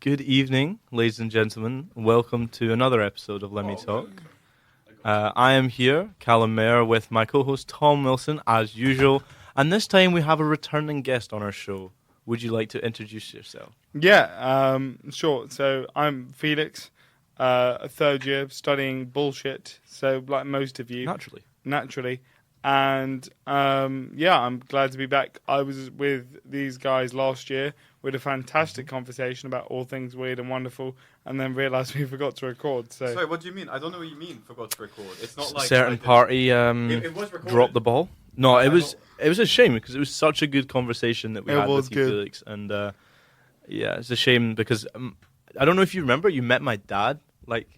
Good evening, ladies and gentlemen. Welcome to another episode of Let Me Talk. I am here, Calum Mayer, with my co-host Tom Wilson, as usual. And this time we have a returning guest on our show. Would you like to introduce yourself? Yeah, sure. So I'm Felix, a third year studying bullshit. So like most of you, naturally, and I'm glad to be back. I was with these guys last year. We had a fantastic conversation about all things weird and wonderful, and then realised we forgot to record. So sorry, what do you mean? I don't know what you mean. Forgot to record. It's not like certain party it was recorded. dropped the ball. No, it was a shame because it was such a good conversation that we had with you, Felix. And it's a shame because I don't know if you remember, you met my dad. Like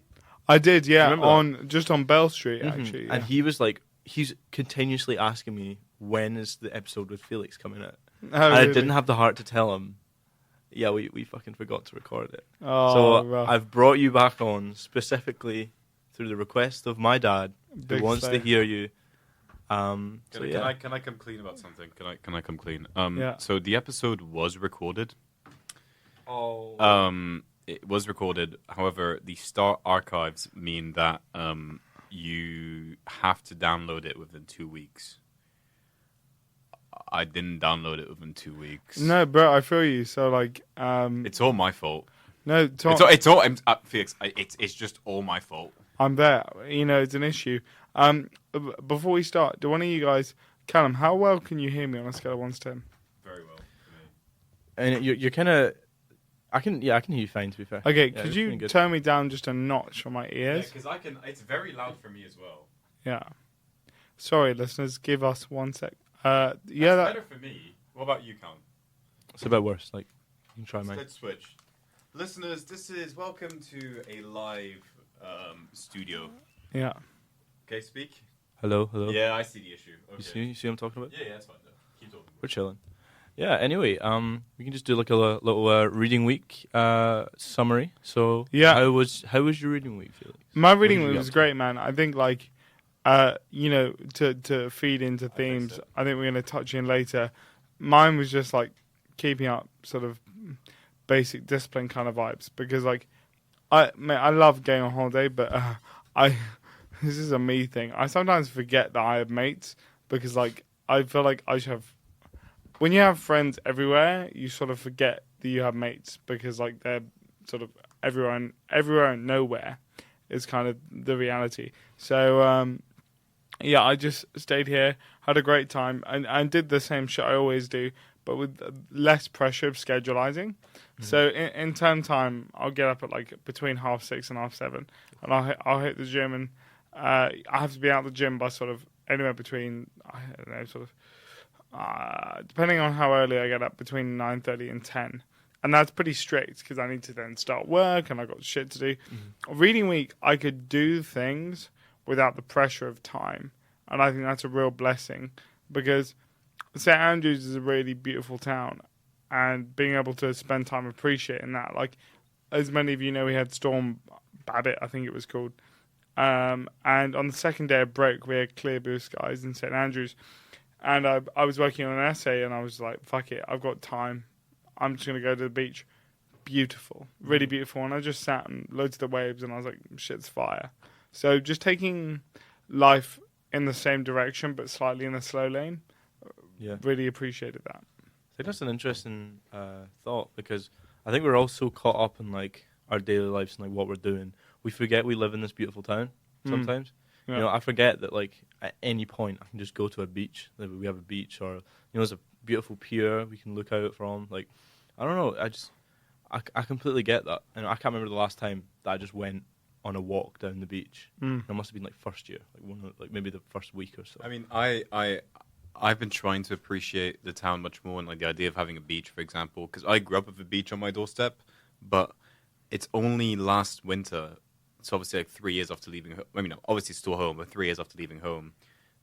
I did, yeah, on Bell Street actually. Yeah. And he was like, he's continuously asking me when is the episode with Felix coming out. Oh, and really? I didn't have the heart to tell him. Yeah, we fucking forgot to record it. Oh, so rough. I've brought you back on specifically through the request of my dad, who wants to hear you. Can I come clean about something? Can I come clean? Yeah. So the episode was recorded. Oh. It was recorded. However, the Start archives mean that you have to download it within 2 weeks. I didn't download it within 2 weeks. No, bro, I feel you. So like, it's all my fault. No, Tom, it's all Felix. It's just all my fault. I'm there. You know, it's an issue. Before we start, do one of you guys, Callum, how well can you hear me on a scale of 1 to 10? Very well. And you're kind of, I can hear you fine, to be fair. Okay, yeah, could you turn me down just a notch on my ears? Yeah, because I can. It's very loud for me as well. Yeah. Sorry, listeners. Give us 1 sec. That's better for me. What about you, Count? It's a bit worse. Like, you can try mine. Let's switch. Listeners, this is welcome to a live studio. Yeah. Okay, speak. Hello. Yeah, I see the issue. Okay. You see what I'm talking about? Yeah, that's fine. Though. Keep talking. We're chilling. Yeah. Anyway, we can just do like a little reading week summary. So yeah, how was your reading week, Felix? My reading week was great, man. I think like. To feed into themes, I think we're going to touch in later. Mine was just like keeping up sort of basic discipline kind of vibes because like I love going on holiday, but this is a me thing. I sometimes forget that I have mates because like I feel like I should have. When you have friends everywhere, you sort of forget that you have mates because like they're sort of everywhere and nowhere is kind of the reality. So. Yeah, I just stayed here, had a great time, and did the same shit I always do, but with less pressure of scheduling. Mm-hmm. So in term time, I'll get up at like between 6:30 and 7:30, and I'll hit the gym, and I have to be out of the gym by sort of anywhere between, I don't know, sort of, depending on how early I get up, between 9:30 and 10. And that's pretty strict because I need to then start work and I got shit to do. Mm-hmm. Reading week, I could do things without the pressure of time. And I think that's a real blessing because St. Andrews is a really beautiful town and being able to spend time appreciating that. Like, as many of you know, we had Storm Babbitt, I think it was called. And on the second day of break, we had clear blue skies in St. Andrews. And I was working on an essay and I was like, fuck it, I've got time. I'm just going to go to the beach. Beautiful, really beautiful. And I just sat and loads of the waves and I was like, shit's fire. So just taking life in the same direction but slightly in a slow lane, really appreciated that. I think that's an interesting thought because I think we're all so caught up in like our daily lives and like what we're doing. We forget we live in this beautiful town sometimes. Yeah. You know, I forget that like at any point I can just go to a beach. Like, we have a beach or, you know, there's a beautiful pier we can look out from. Like, I don't know. I completely get that. And I can't remember the last time that I just went on a walk down the beach. It must have been like first year, like maybe the first week or so. I mean, I've been trying to appreciate the town much more and like the idea of having a beach, for example, because I grew up with a beach on my doorstep, but it's only last winter, it's obviously like 3 years after leaving home. I mean, obviously still home, but 3 years after leaving home,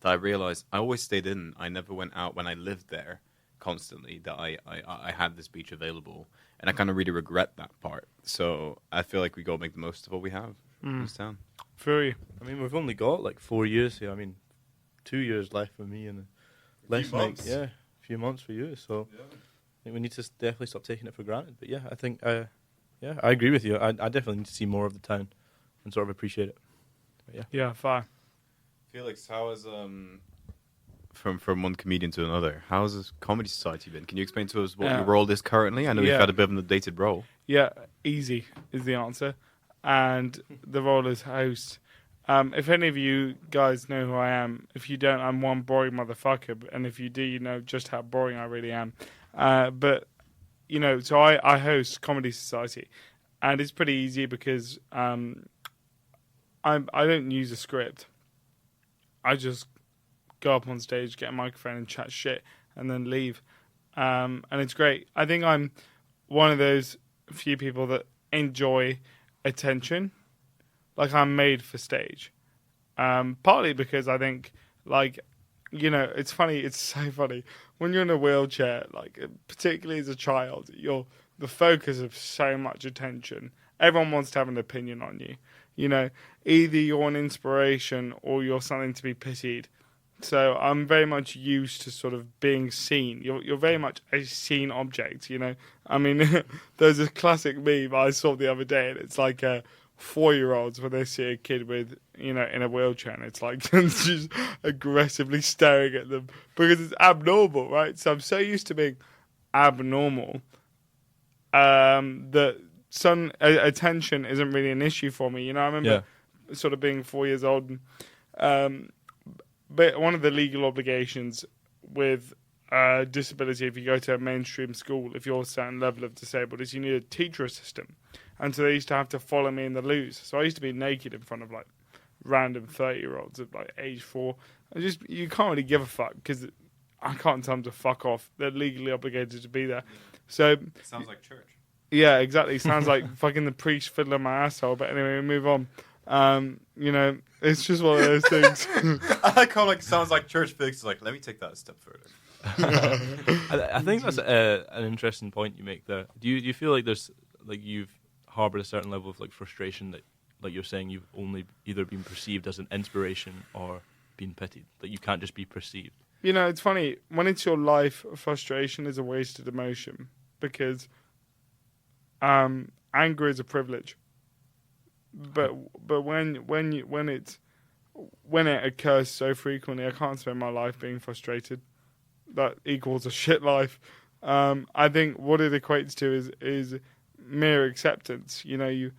that I realized I always stayed in. I never went out when I lived there constantly, that I had this beach available, and I kind of really regret that part. So I feel like we got to make the most of what we have in this town. For you. I mean, we've only got like 4 years here. I mean, 2 years left for me and less than a few months for you. So I think we need to definitely stop taking it for granted. But yeah, I think Yeah, I agree with you. I definitely need to see more of the town and sort of appreciate it. But yeah. Yeah, fine. Felix, how is from one comedian to another? How has this comedy society been? Can you explain to us what your role is currently? I know you've had a bit of an updated role. Yeah, easy is the answer, and the role is host. If any of you guys know who I am, if you don't, I'm one boring motherfucker, and if you do, you know just how boring I really am. But you know, so I host Comedy Society, and it's pretty easy because I don't use a script. I just go up on stage, get a microphone, and chat shit, and then leave. And it's great. I think I'm one of those few people that enjoy attention. Like, I'm made for stage. Partly because I think, like, you know, it's funny. It's so funny when you're in a wheelchair. Like, particularly as a child, you're the focus of so much attention. Everyone wants to have an opinion on you. You know, either you're an inspiration or you're something to be pitied. So I'm very much used to sort of being seen. You're very much a seen object. You know, I mean, there's a classic meme I saw the other day, and it's like 4-year-olds when they see a kid with, you know, in a wheelchair, and it's like just aggressively staring at them because it's abnormal, right? So I'm so used to being abnormal that some attention isn't really an issue for me. You know, I remember sort of being 4 years old, and, but one of the legal obligations with disability, if you go to a mainstream school, if you're a certain level of disabled, is you need a teacher assistant. And so they used to have to follow me in the loos. So I used to be naked in front of like random 30-year-olds at like age 4. You can't really give a fuck because I can't tell them to fuck off. They're legally obligated to be there. So It sounds like church. yeah, exactly. Sounds like fucking the priest fiddling my asshole. But anyway, we move on. You know, it's just one of those things. I like how sounds like church. Felix is like, let me take that a step further. I think that's an interesting point you make there. Do you feel like there's like you've harbored a certain level of like frustration that, like you're saying, you've only either been perceived as an inspiration or been pitied, that you can't just be perceived? You know, it's funny when it's your life. Frustration is a wasted emotion because anger is a privilege. But when it occurs so frequently, I can't spend my life being frustrated. That equals a shit life. I think what it equates to is mere acceptance. You know,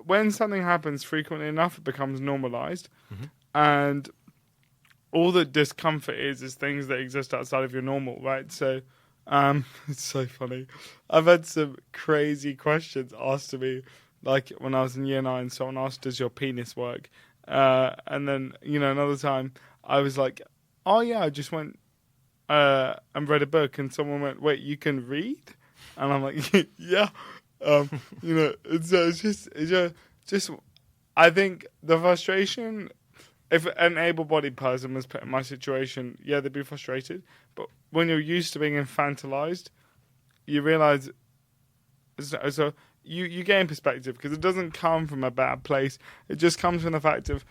when something happens frequently enough, it becomes normalized, and all the discomfort is things that exist outside of your normal, right? So, it's so funny. I've had some crazy questions asked to me, like when I was in year 9. Someone asked, "Does your penis work?" And then, you know, another time I was like, "Oh yeah, I just went and read a book," and someone went, "Wait, you can read?" And I'm like, "Yeah." You know, it's just. I think the frustration. If an able-bodied person was put in my situation, yeah, they'd be frustrated. But when you're used to being infantilized, you realize. So you gain perspective because it doesn't come from a bad place. It just comes from the fact of,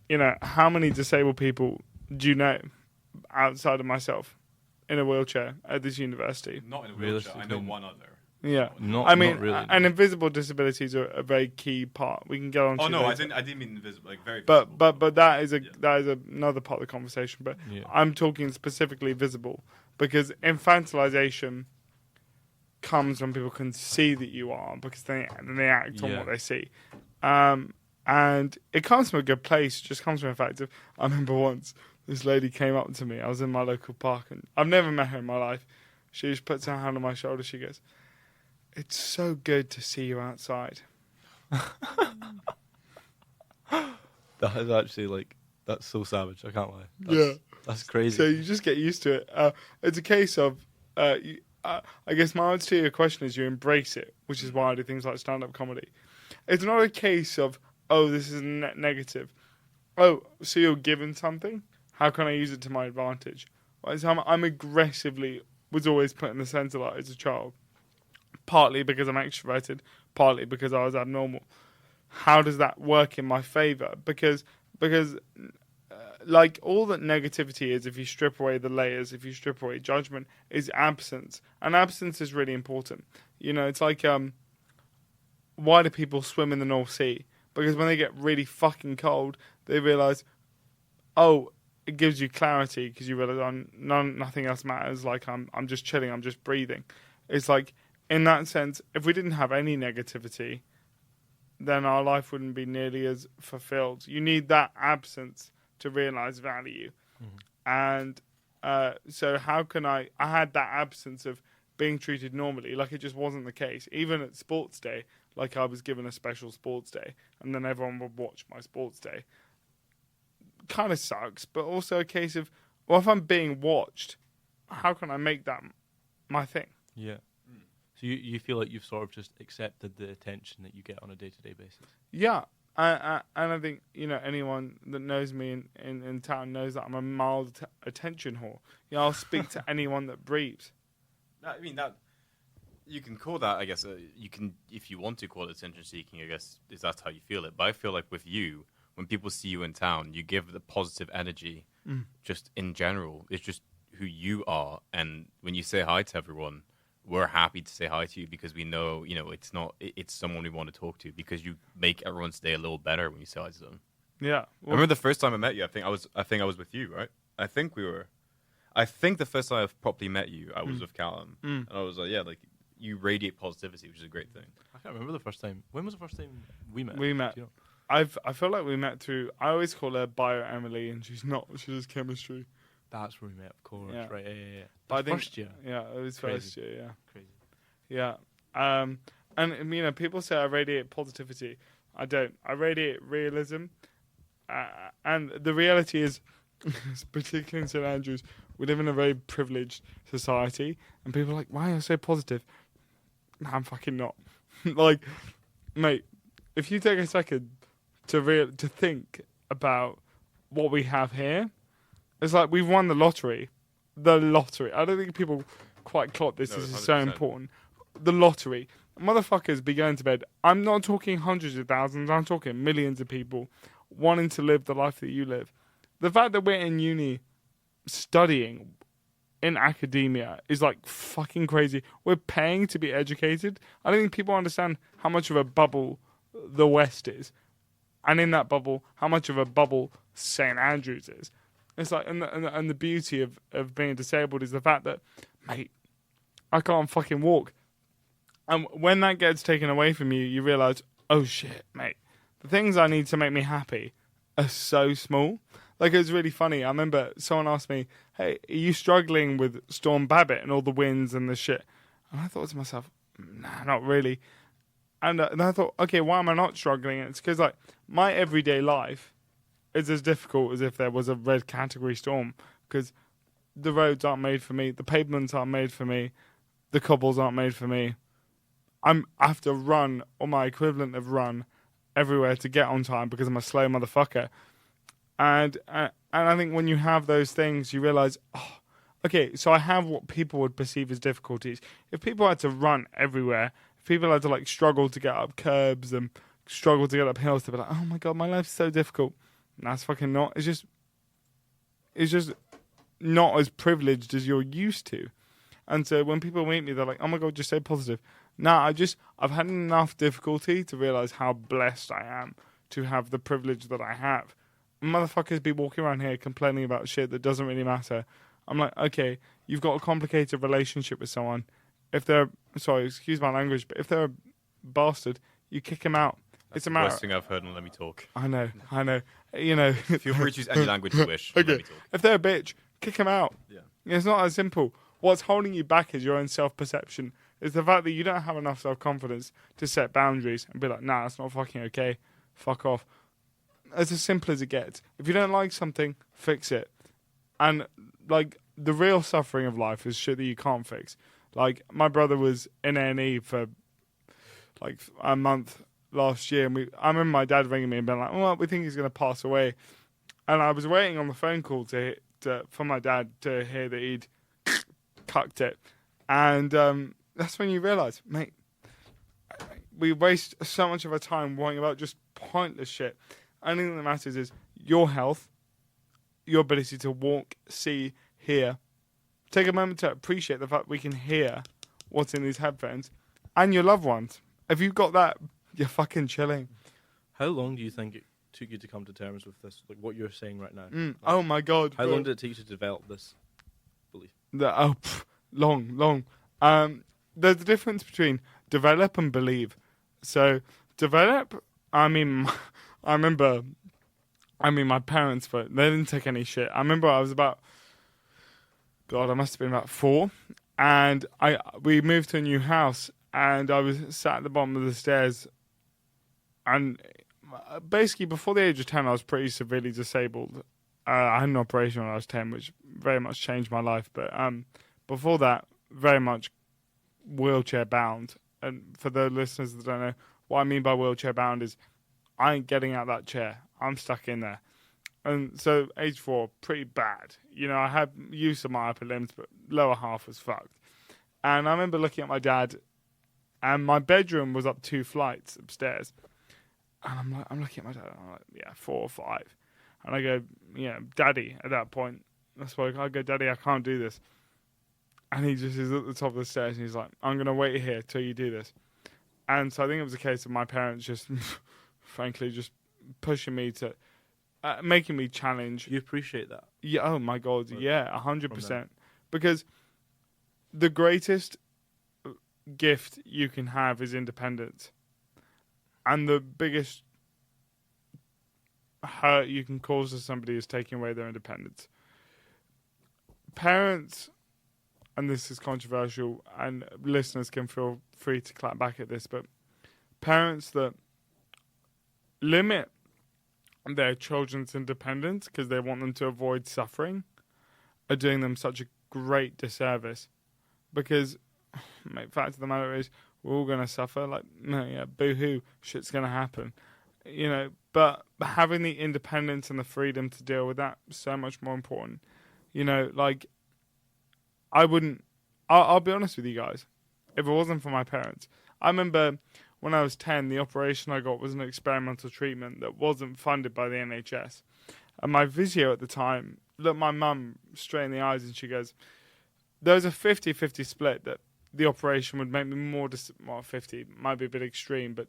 you know, how many disabled people do you know outside of myself in a wheelchair at this university? Not in a wheelchair. I know one other. Yeah, not really. And invisible disabilities are a very key part. We can get on. Oh to no, later. I didn't mean invisible. Like very. But visible. that is another part of the conversation. But I'm talking specifically visible because infantilization comes when people can see that you are because they act on what they see, and it comes from a good place. It just comes from the fact of I remember once this lady came up to me. I was in my local park and I've never met her in my life. She just puts her hand on my shoulder. She goes, "It's so good to see you outside." That is actually that's so savage. I can't lie. That's crazy. So you just get used to it. It's a case of, I guess my answer to your question is you embrace it, which is why I do things like stand-up comedy. It's not a case of, oh, this is negative. Oh, so you're given something? How can I use it to my advantage? So I'm aggressively was always put in the centre light as a child. Partly because I'm extroverted, partly because I was abnormal. How does that work in my favour? Because like all that negativity is, if you strip away the layers, if you strip away judgment, is absence. And absence is really important. You know, it's like, why do people swim in the North Sea? Because when they get really fucking cold, they realise, oh, it gives you clarity because you realise nothing else matters. Like I'm just chilling, I'm just breathing. It's like, in that sense, if we didn't have any negativity, then our life wouldn't be nearly as fulfilled. You need that absence to realise value. And so how can I had that absence of being treated normally, like it just wasn't the case. Even at sports day, like I was given a special sports day, and then everyone would watch my sports day. Kind of sucks, but also a case of, well, if I'm being watched, how can I make that my thing? Yeah. So you feel like you've sort of just accepted the attention that you get on a day-to-day basis? Yeah. And I think, you know, anyone that knows me in town knows that I'm a mild attention whore. You know, I'll speak to anyone that breathes. I mean, that you can call that, I guess, you can, if you want to call it attention seeking, I guess, is that's how you feel it. But I feel like with you, when people see you in town, you give the positive energy just in general. It's just who you are. And when you say hi to everyone, we're happy to say hi to you because we know, you know, it's someone we want to talk to because you make everyone's day a little better when you say hi to them. Yeah. I remember the first time I met you, I think I was with you, right? I think the first time I properly met you, I was with Calum. And I was like, yeah, like, you radiate positivity, which is a great thing. I can't remember the first time. When was the first time we met? We met. Do you know? I feel like we met through, I always call her Bio Emily, and she's not. She does chemistry. That's where we met, of course. Yeah. Right, yeah. But I think, First year. Yeah, it was Crazy. first year, yeah. Crazy. Yeah. And, you know, people say I radiate positivity. I don't. I radiate realism. And the reality is, particularly in St Andrews, we live in a very privileged society, and people are like, why are you so positive? Nah, I'm fucking not. Like, mate, if you take a second to think about what we have here, it's like we've won the lottery. The lottery. I don't think people quite clock this. No, This is 100%. so important. The lottery. Motherfuckers be going to bed. I'm not talking hundreds of thousands. I'm talking millions of people wanting to live the life that you live. The fact that we're in uni studying in academia is like fucking crazy. We're paying to be educated. I don't think people understand how much of a bubble the West is. And in that bubble, how much of a bubble St Andrews is. It's like, and the beauty of being disabled is the fact that, mate, I can't fucking walk. And when that gets taken away from you, you realise, oh shit, mate, the things I need to make me happy are so small. Like, it was really funny. I remember someone asked me, hey, are you struggling with Storm Babbitt and all the winds and the shit? And I thought to myself, nah, not really. And I thought, okay, why am I not struggling? And it's because, like, my everyday life is as difficult as if there was a red category storm, because the roads aren't made for me, the pavements aren't made for me, the cobbles aren't made for me. I have to run, or my equivalent of run, everywhere to get on time because I'm a slow motherfucker. And I think when you have those things, you realise, oh, okay, so I have what people would perceive as difficulties. If people had to run everywhere, if people had to like struggle to get up curbs and struggle to get up hills, to be like, oh my god, my life's so difficult. And that's fucking not. It's just not as privileged as you're used to. And so when people meet me, they're like, oh my god, just stay positive. Nah, I've had enough difficulty to realise how blessed I am to have the privilege that I have. Motherfuckers be walking around here complaining about shit that doesn't really matter. I'm like, okay, you've got a complicated relationship with someone. If they're, sorry, excuse my language, but if they're a bastard, you kick him out. That's it's a the matter. worst thing I've heard, and let me talk. I know. You know. Feel free to use any language you wish. Okay. Let me talk. If they're a bitch, kick them out. Yeah. It's not as simple. What's holding you back is your own self-perception. It's the fact that you don't have enough self-confidence to set boundaries and be like, nah, that's not fucking okay. Fuck off. It's as simple as it gets. If you don't like something, fix it. And, like, the real suffering of life is shit that you can't fix. Like, my brother was in A&E for, like, a month last year. And I remember my dad ringing me and being like, well, we think he's going to pass away. And I was waiting on the phone call for my dad to hear that he'd cucked it. And that's when you realise, mate, we waste so much of our time worrying about just pointless shit. Only thing that matters is your health your ability to walk, see, hear. Take a moment to appreciate the fact we can hear what's in these headphones and your loved ones. If you've got that, you're fucking chilling. How long do you think it took you to come to terms with this? Like what you're saying right now. Like, Oh my God. How long did it take you to develop this belief? Long. There's a difference between develop and believe. So develop, I mean, my parents, but they didn't take any shit. I remember I was I must have been about 4, and we moved to a new house, and I was sat at the bottom of the stairs, and basically before the age of 10, I was pretty severely disabled. I had an operation when I was 10, which very much changed my life, but before that, very much wheelchair bound. And for the listeners that don't know, what I mean by wheelchair bound is I ain't getting out of that chair. I'm stuck in there. And so age 4, pretty bad. You know, I had use of my upper limbs, but lower half was fucked. And I remember looking at my dad, and my bedroom was up 2 flights upstairs. And I'm looking at my dad, and I'm like, yeah, 4 or 5. And I go, Daddy, at that point. That's why I go, Daddy, I can't do this. And he just is at the top of the stairs, and he's like, I'm going to wait here till you do this. And so I think it was a case of my parents just, frankly, just pushing me to, making me challenge. You appreciate that? Yeah. Oh my God. Yeah. 100%. Because the greatest gift you can have is independence, and the biggest hurt you can cause to somebody is taking away their independence. Parents, and this is controversial, and listeners can feel free to clap back at this, but parents that limit their children's independence because they want them to avoid suffering are doing them such a great disservice. Because, mate, fact of the matter is, we're all going to suffer. Like, no, yeah, boo-hoo, shit's going to happen. You know, but having the independence and the freedom to deal with that is so much more important. You know, like, I'll be honest with you guys, if it wasn't for my parents. I remember when I was 10, the operation I got was an experimental treatment that wasn't funded by the NHS. And my physio at the time looked my mum straight in the eyes and she goes, there was a 50-50 split that the operation would make me more, 50 might be a bit extreme, but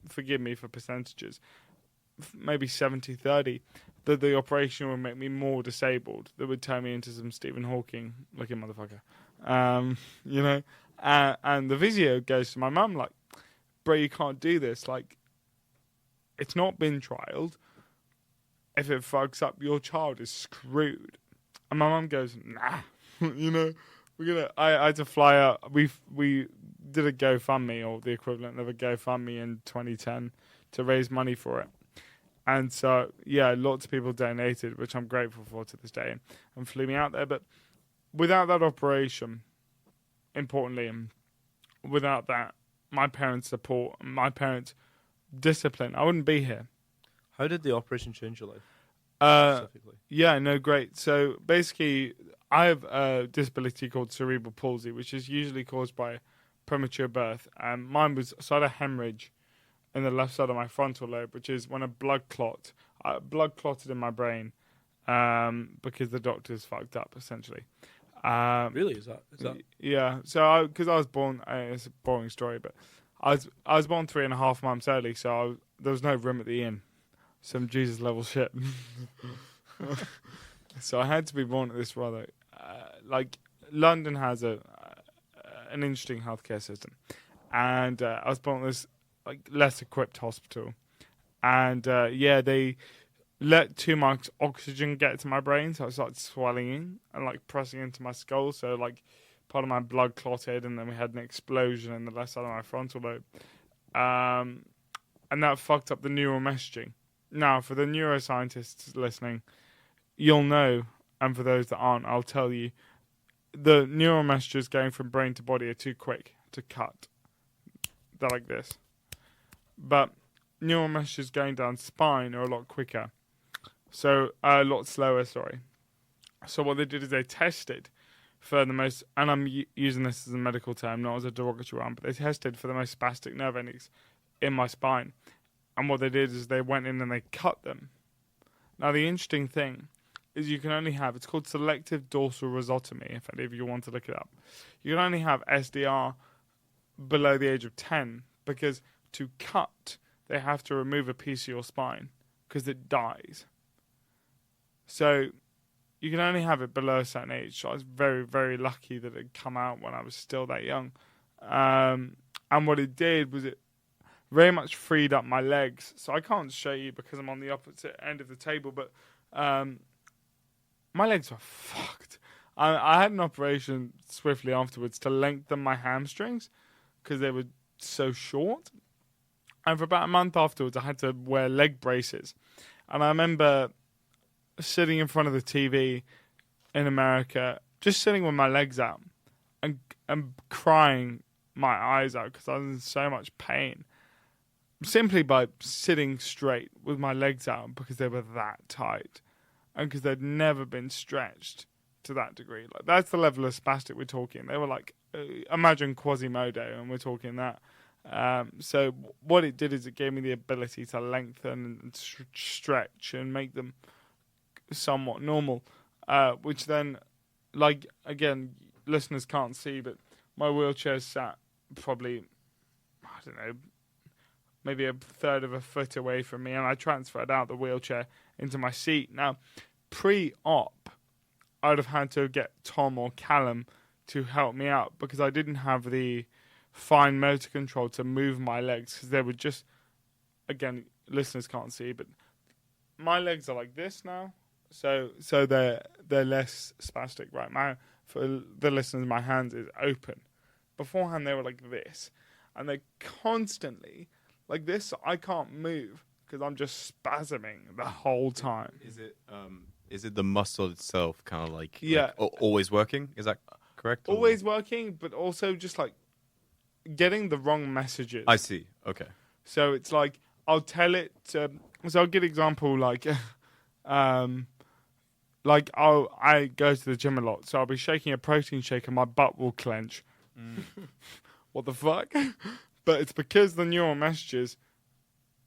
forgive me for percentages, maybe 70-30, that the operation would make me more disabled, that would turn me into some Stephen Hawking looking motherfucker. You know, and the physio goes to my mum like, bro, you can't do this. Like, it's not been trialed. If it fucks up, your child is screwed. And my mum goes, nah, you know, I had to fly out. We did a GoFundMe, or the equivalent of a GoFundMe in 2010 to raise money for it. And so, yeah, lots of people donated, which I'm grateful for to this day, and flew me out there. But without that operation, importantly, and without that, my parents' support, my parents' discipline, I wouldn't be here. How did the operation change your life? Specifically? Yeah, no, great. So basically, I have a disability called cerebral palsy, which is usually caused by premature birth. And mine was, so I had a hemorrhage in the left side of my frontal lobe, which is when a blood clotted in my brain, because the doctors fucked up, essentially. Really? Is that? Yeah. So because I was born, it's a boring story, but I was born 3.5 months early, so there was no room at the inn. Some Jesus level shit. So I had to be born at this rather, like London has an interesting healthcare system, and I was born at this like less equipped hospital, and they let too much oxygen get to my brain, so I started swelling and like pressing into my skull. So like part of my blood clotted, and then we had an explosion in the left side of my frontal lobe, and that fucked up the neural messaging. Now, for the neuroscientists listening, you'll know, and for those that aren't, I'll tell you, the neural messages going from brain to body are too quick to cut. They're like this. But neural messages going down spine are a lot quicker. So, a lot slower, sorry. So what they did is they tested for the most, and I'm using this as a medical term, not as a derogatory one, but they tested for the most spastic nerve endings in my spine. And what they did is they went in and they cut them. Now, the interesting thing, is you can only have, it's called selective dorsal rhizotomy, if any of you want to look it up. You can only have SDR below the age of 10 because to cut, they have to remove a piece of your spine because it dies. So you can only have it below a certain age. So I was very, very lucky that it had come out when I was still that young. And what it did was it very much freed up my legs. So I can't show you because I'm on the opposite end of the table, but my legs were fucked. I had an operation swiftly afterwards to lengthen my hamstrings because they were so short. And for about a month afterwards, I had to wear leg braces. And I remember sitting in front of the TV in America, just sitting with my legs out and crying my eyes out because I was in so much pain. Simply by sitting straight with my legs out because they were that tight and because they'd never been stretched to that degree. Like that's the level of spastic we're talking. They were like, imagine Quasimodo, and we're talking that. So what it did is it gave me the ability to lengthen and stretch and make them somewhat normal, which then, like, again, listeners can't see, but my wheelchair's sat probably, I don't know, maybe a third of a foot away from me, and I transferred out the wheelchair into my seat. Now, pre-op, I'd have had to get Tom or Calum to help me out because I didn't have the fine motor control to move my legs because they were just, again, listeners can't see, but my legs are like this now, so they're less spastic right now. For the listeners, my hands is open. Beforehand, they were like this, and they constantly like this. So I can't move because I'm just spasming the whole time. Is it the muscle itself, kind of like always working? Is that correct? Always working, but also just like getting the wrong messages. I see. Okay. So it's like I'll tell it. So I'll give an example like, I go to the gym a lot, so I'll be shaking a protein shake and my butt will clench. What the fuck? But it's because the neural messages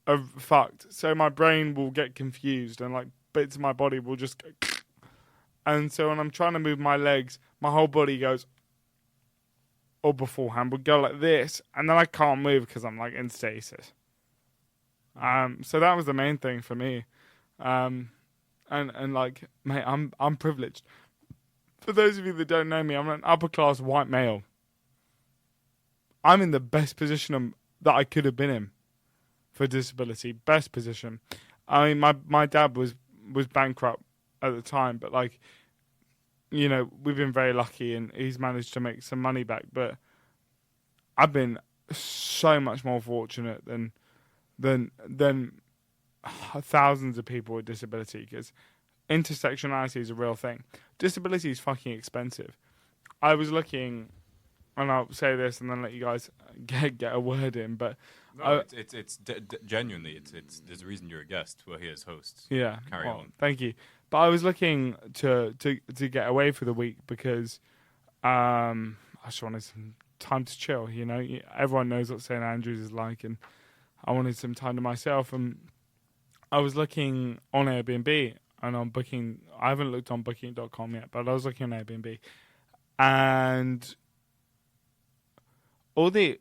are fucked. So my brain will get confused and like bits of my body will just go. And so when I'm trying to move my legs, my whole body goes, or beforehand would go like this, and then I can't move because I'm like in stasis. So that was the main thing for me. And like, mate, I'm privileged. For those of you that don't know me, I'm an upper class white male. I'm in the best position that I could have been in for disability. Best position. I mean, my dad was bankrupt at the time, but like, you know, we've been very lucky and he's managed to make some money back. But I've been so much more fortunate than thousands of people with disability because intersectionality is a real thing. Disability is fucking expensive. I was looking, and I'll say this and then let you guys get a word in, but it's genuinely it's there's a reason you're a guest. We're here as hosts. Yeah, carry on. Thank you. But I was looking to get away for the week because I just wanted some time to chill. You know, everyone knows what St Andrews is like, and I wanted some time to myself. And I was looking on Airbnb and on Booking. I haven't looked on Booking.com yet, but I was looking on Airbnb, and all the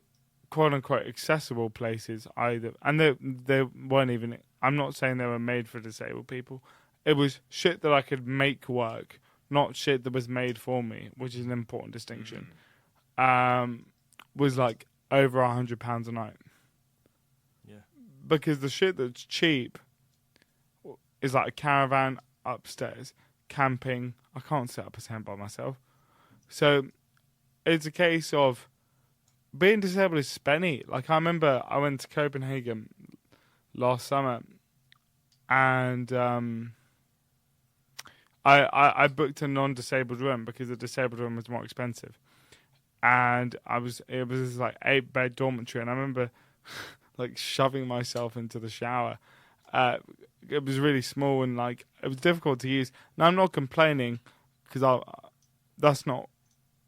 quote unquote accessible places and they weren't even. I'm not saying they were made for disabled people. It was shit that I could make work, not shit that was made for me, which is an important distinction. Was like over £100 a night. Yeah. Because the shit that's cheap is like a caravan upstairs, camping. I can't set up a tent by myself. So it's a case of being disabled is spenny. Like I remember I went to Copenhagen last summer and I booked a non-disabled room because the disabled room was more expensive. And it was this like 8-bed dormitory, and I remember like shoving myself into the shower. It was really small and like it was difficult to use. Now I'm not complaining because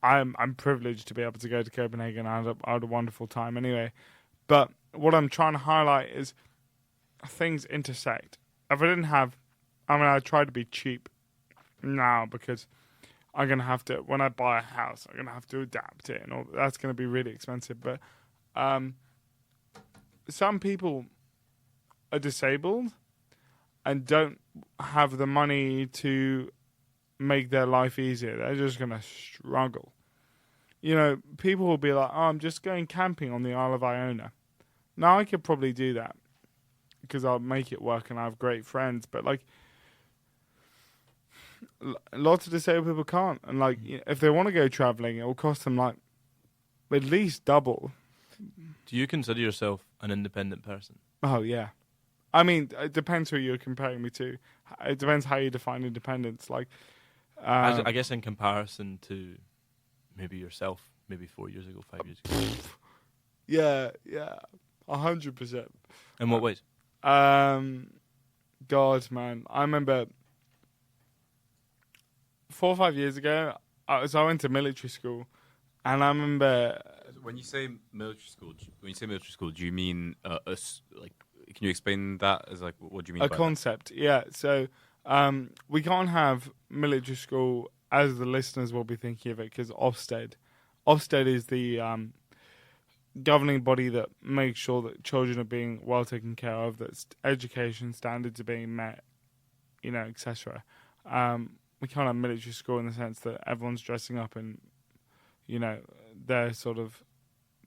I'm privileged to be able to go to Copenhagen. I had a wonderful time anyway. But what I'm trying to highlight is things intersect. If I didn't have, I tried to be cheap now because I'm going to have to, when I buy a house, I'm going to have to adapt it and all. That's going to be really expensive. But some people are disabled and don't have the money to make their life easier. They're just going to struggle. You know, people will be like, oh, I'm just going camping on the Isle of Iona. Now, I could probably do that because I'll make it work and I have great friends. But, like, lots of disabled people can't. And, like, if they want to go travelling, it will cost them, like, at least double. Do you consider yourself an independent person? Oh, yeah. I mean, it depends who you're comparing me to. It depends how you define independendence. Like, I guess in comparison to maybe yourself, maybe 4 years ago, 5 years ago. Yeah, 100%. In what ways? God, man, I remember 4 or 5 years ago. I went to military school, and I remember when you say military school. Do you mean like? Can you explain that as like what do you mean? A by concept, that? Yeah. So we can't have military school as the listeners will be thinking of it because Ofsted is the governing body that makes sure that children are being well taken care of, that education standards are being met, you know, etc. We can't have military school in the sense that everyone's dressing up in, you know, their sort of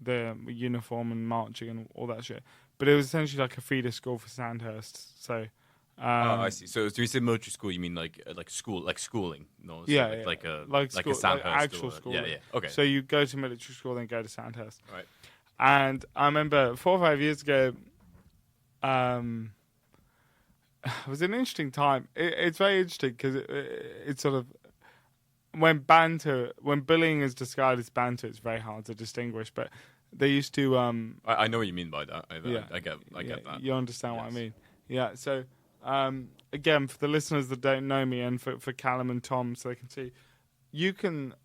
their uniform and marching and all that shit. But it was essentially like a feeder school for Sandhurst. So, I see. So, do you say military school? You mean like school, like schooling? No, so yeah, like a school, Sandhurst like actual school. Yeah. Okay. So you go to military school, then go to Sandhurst. Right. And I remember 4 or 5 years ago, it was an interesting time. It's very interesting because it's sort of when bullying is described as banter, it's very hard to distinguish. But they used to. I know what you mean by that. I get that. You understand what I mean? Yeah. So again, for the listeners that don't know me, and for Calum and Tom, so they can see,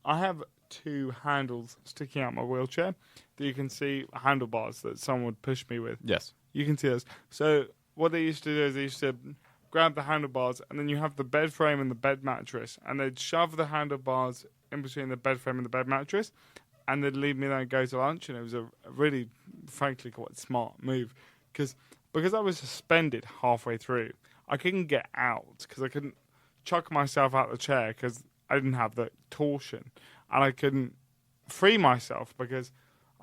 I have 2 handles sticking out my wheelchair that you can see, handlebars that someone would push me with. Yes. You can see those. So what they used to do is they used to grab the handlebars, and then you have the bed frame and the bed mattress, and they'd shove the handlebars in between the bed frame and the bed mattress, and they'd leave me there and go to lunch. And it was a really, frankly, quite smart move because I was suspended halfway through. I couldn't get out because I couldn't chuck myself out of the chair because I didn't have the torsion, and I couldn't free myself because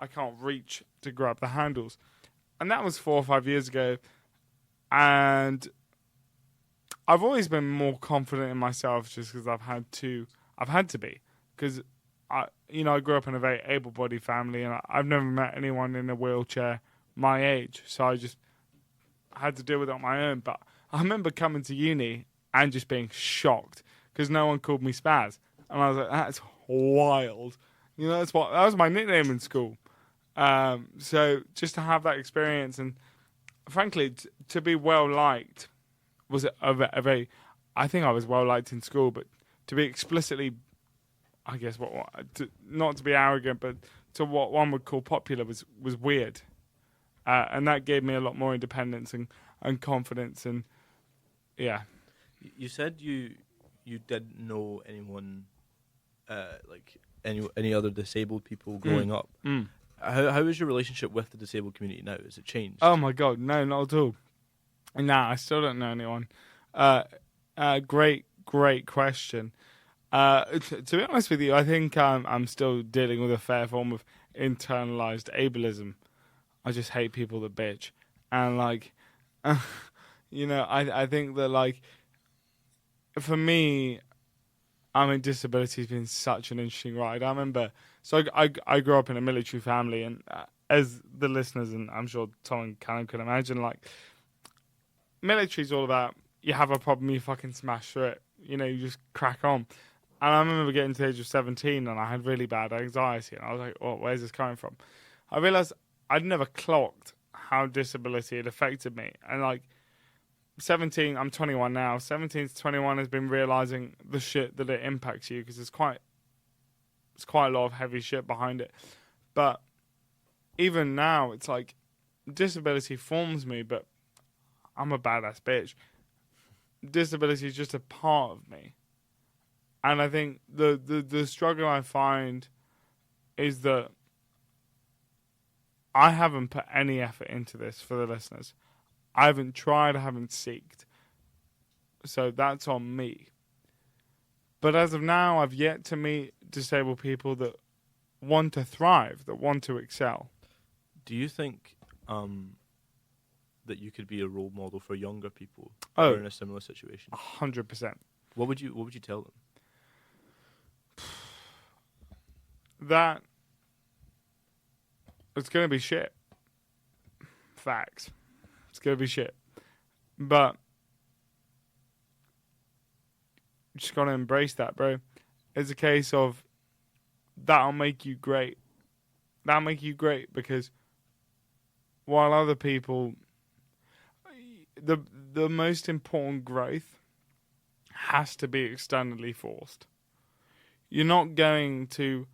I can't reach to grab the handles. And that was 4 or 5 years ago, and I've always been more confident in myself just because I've had to be, because I grew up in a very able-bodied family, and I've never met anyone in a wheelchair my age, so I just had to deal with it on my own. But I remember coming to uni and just being shocked because no one called me Spaz, and I was like, that's wild. You know, that was my nickname in school. So just to have that experience, and frankly, to be well liked was a very. I think I was well liked in school, but to be explicitly, I guess, not to be arrogant, but to what one would call popular was weird, and that gave me a lot more independence and confidence, and yeah. You said you didn't know anyone, like any other disabled people growing up. Mm. How is your relationship with the disabled community now? Has it changed? Oh my God, no, not at all. Nah, I still don't know anyone. Great question. To be honest with you, I think I'm still dealing with a fair form of internalized ableism. I just hate people that bitch, and like, I think that like, for me, I mean, disability has been such an interesting ride. I remember, so I grew up in a military family, and as the listeners, and I'm sure Tom and Calum can imagine, like, military's all about, you have a problem, you fucking smash through it. You know, you just crack on. And I remember getting to the age of 17, and I had really bad anxiety, and I was like, oh, where's this coming from? I realised I'd never clocked how disability had affected me. And like, 17, I'm 21 now, 17 to 21 has been realising the shit that it impacts you, because it's quite a lot of heavy shit behind it. But even now, it's like, disability forms me, but I'm a badass bitch. Disability is just a part of me. And I think the struggle I find is that I haven't put any effort into this for the listeners. I haven't tried, I haven't seeked. So that's on me. But as of now, I've yet to meet disabled people that want to thrive, that want to excel. Do you think that you could be a role model for younger people who are in a similar situation? 100%. What would you tell them? That it's going to be shit. Facts. It's going to be shit. But you just got to embrace that, bro. It's a case of that'll make you great. That'll make you great because while other people, the most important growth has to be externally forced. You're not going to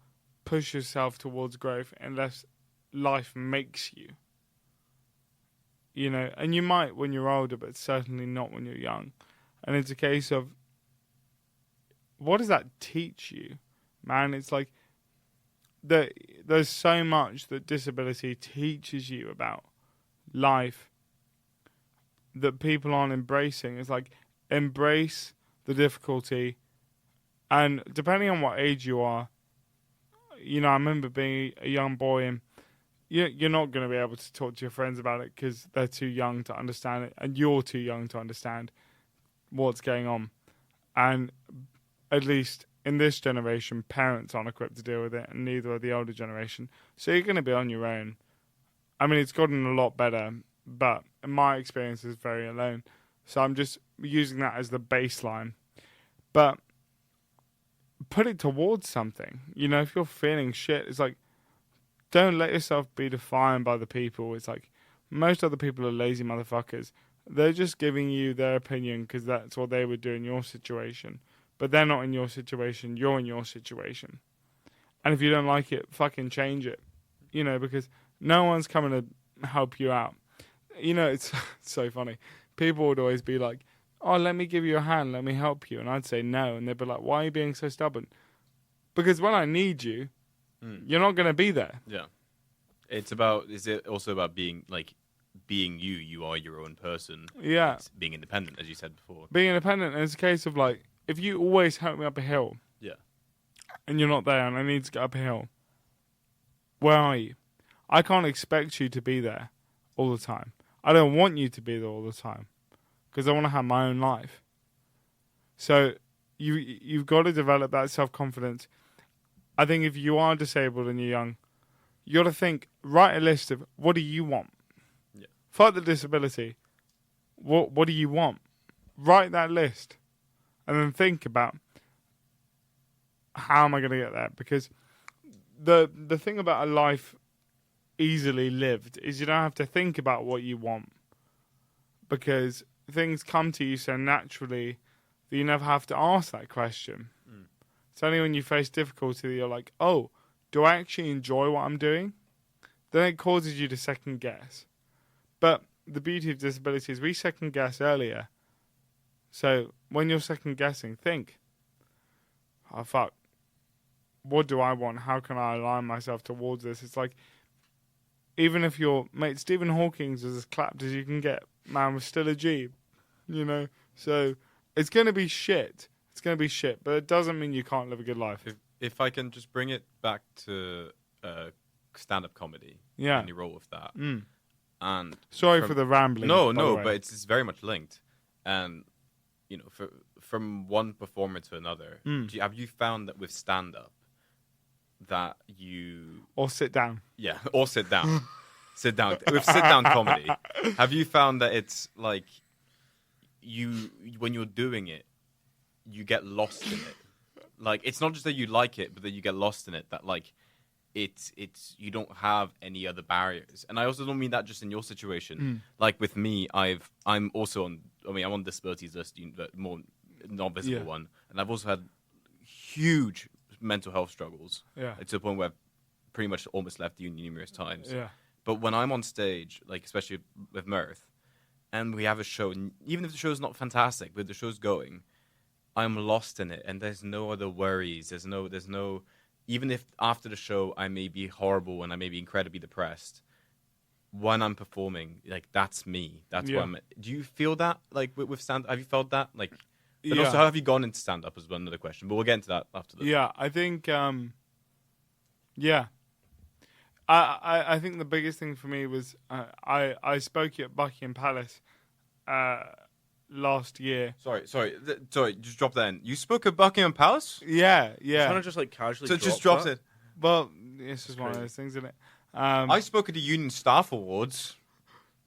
push yourself towards growth unless life makes you. You know, and you might when you're older, but certainly not when you're young. And it's a case of, what does that teach you, man? It's like there's so much that disability teaches you about life that people aren't embracing. It's like, embrace the difficulty, and depending on what age you are, you know, I remember being a young boy, and you're not going to be able to talk to your friends about it because they're too young to understand it, and you're too young to understand what's going on. And at least in this generation, parents aren't equipped to deal with it, and neither are the older generation. So you're going to be on your own. I mean, it's gotten a lot better, but my experience is very alone. So I'm just using that as the baseline. But put it towards something. You know, if you're feeling shit, it's like, don't let yourself be defined by the people. It's like, most other people are lazy motherfuckers. They're just giving you their opinion because that's what they would do in your situation. But they're not in your situation. You're in your situation. And if you don't like it, fucking change it. You know, because no one's coming to help you out. You know, it's so funny. People would always be like, oh, let me give you a hand, let me help you. And I'd say no. And they'd be like, why are you being so stubborn? Because when I need you, you're not going to be there. Yeah. Is it also about being you? You are your own person. Yeah. It's being independent, as you said before. Being independent, and it's a case of like, if you always help me up a hill, yeah, and you're not there, and I need to get up a hill, where are you? I can't expect you to be there all the time. I don't want you to be there all the time because I want to have my own life. So you've got to develop that self-confidence. I think if you are disabled and you're young, you got to think, write a list of what do you want? Yeah. Fuck the disability. What do you want? Write that list. And then think about, how am I going to get there? Because the thing about a life easily lived is you don't have to think about what you want. Because things come to you so naturally that you never have to ask that question. It's only when you face difficulty that you're like, oh, do I actually enjoy what I'm doing? Then it causes you to second guess. But the beauty of disability is we second guess earlier. So when you're second guessing, think, oh fuck, what do I want? How can I align myself towards this? It's like, even if mate, Stephen Hawking's is as clapped as you can get, man was still a G, you know? So it's going to be shit. It's going to be shit, but it doesn't mean you can't live a good life. If I can just bring it back to stand-up comedy, yeah, and you roll with that. And sorry for the rambling. No, but it's very much linked. And you know, from one performer to another, have you found that with stand-up that you or sit down? Yeah, or sit down, sit down with sit-down comedy. Have you found that it's like when you're doing it, you get lost in it? Like, it's not just that you like it, but that you get lost in it. That like, it's you don't have any other barriers. And I also don't mean that just in your situation. Like with me, I'm also on. I mean, I'm on disabilities list, the more non-visible one, and I've also had huge mental health struggles. Yeah, to the point where I've pretty much almost left uni numerous times. Yeah, but when I'm on stage, like especially with Mirth, and we have a show, and even if the show's not fantastic, but the show's going. I'm lost in it, and there's no other worries. There's no, even if after the show I may be horrible and I may be incredibly depressed, when I'm performing, like that's me. That's what I'm. Do you feel that like with stand? Have you felt that like? But also, how have you gone into stand up as well? Another question, but we'll get into that after this. Yeah, I think. I think the biggest thing for me was I spoke at Buckingham Palace last year. Sorry, just drop that in. You spoke at Buckingham Palace? Yeah. Kind of just like casually. So just dropped it. Well, it's just one of those things, isn't it? I spoke at the Union Staff Awards.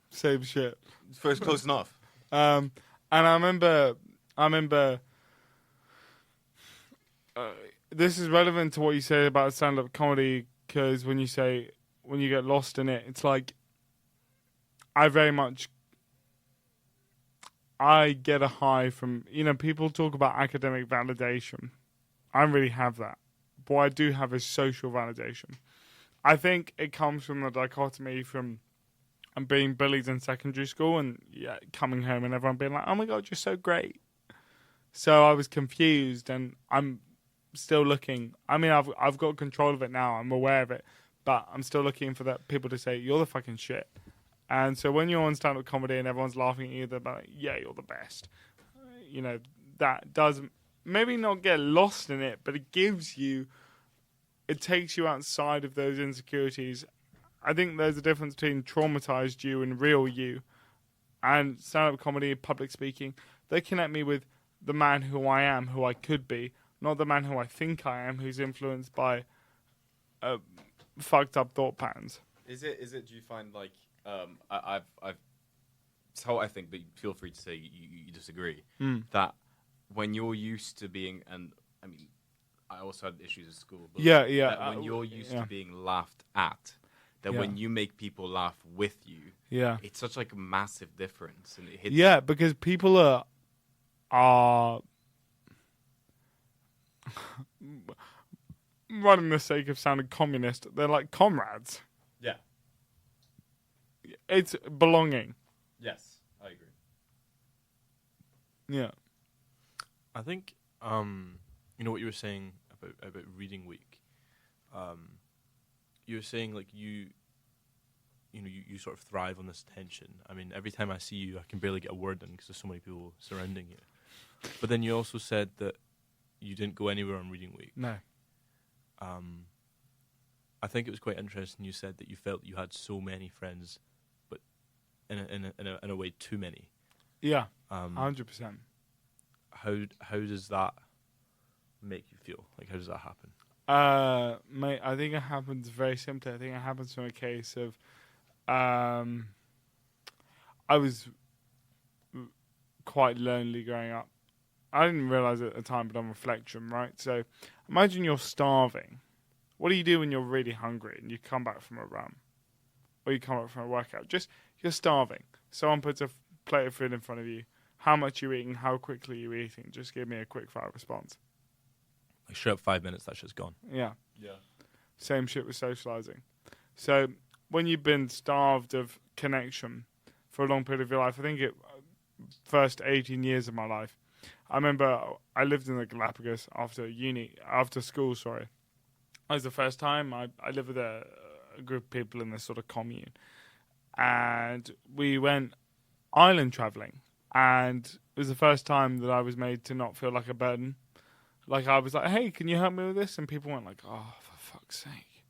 Same shit. First, close enough. And I remember. This is relevant to what you say about stand-up comedy, because when you get lost in it, it's like I get a high from, people talk about academic validation. I don't really have that. But what I do have is social validation. I think it comes from the dichotomy from being bullied in secondary school and coming home and everyone being like, oh my God, you're so great. So I was confused, and I'm still looking. I mean, I've got control of it now. I'm aware of it, but I'm still looking for that people to say, you're the fucking shit. And so when you're on stand-up comedy and everyone's laughing at you, they're like, yeah, you're the best. That does maybe not get lost in it, but it takes you outside of those insecurities. I think there's a difference between traumatized you and real you. And stand-up comedy, public speaking, they connect me with the man who I am, who I could be, not the man who I think I am, who's influenced by fucked up thought patterns. Is it? Do you find like I've it's how I think, but feel free to say you disagree. That when you're used to being, and I mean, I also had issues at school. But that when you're used to being laughed at, that when you make people laugh with you, it's such like a massive difference, and it hits. Because people are running the sake of sounding communist. They're like comrades. Yeah. It's belonging. Yes, I agree. Yeah. I think what you were saying about reading week. You were saying like you sort of thrive on this tension. I mean, every time I see you, I can barely get a word in because there's so many people surrounding you. But then you also said that you didn't go anywhere on reading week. No. I think it was quite interesting. You said that you felt you had so many friends, but in a way too many. Yeah. 100%. How does that make you feel? Like, how does that happen? Mate, I think it happens very simply. I think it happens from a case of I was quite lonely growing up. I didn't realise it at the time, but on reflection, right? So imagine you're starving. What do you do when you're really hungry and you come back from a run? Or you come back from a workout? You're starving. Someone puts a plate of food in front of you. How much you eating? How quickly you eating? Just give me a quick fire response. Like, straight up 5 minutes, that shit's gone. Yeah. Yeah. Same shit with socialising. So when you've been starved of connection for a long period of your life, I think first 18 years of my life, I remember I lived in the Galapagos after school. It was the first time I lived with a group of people in this sort of commune, and we went island travelling, and it was the first time that I was made to not feel like a burden. Like I was like, hey, can you help me with this? And people went like, oh, for fuck's sake,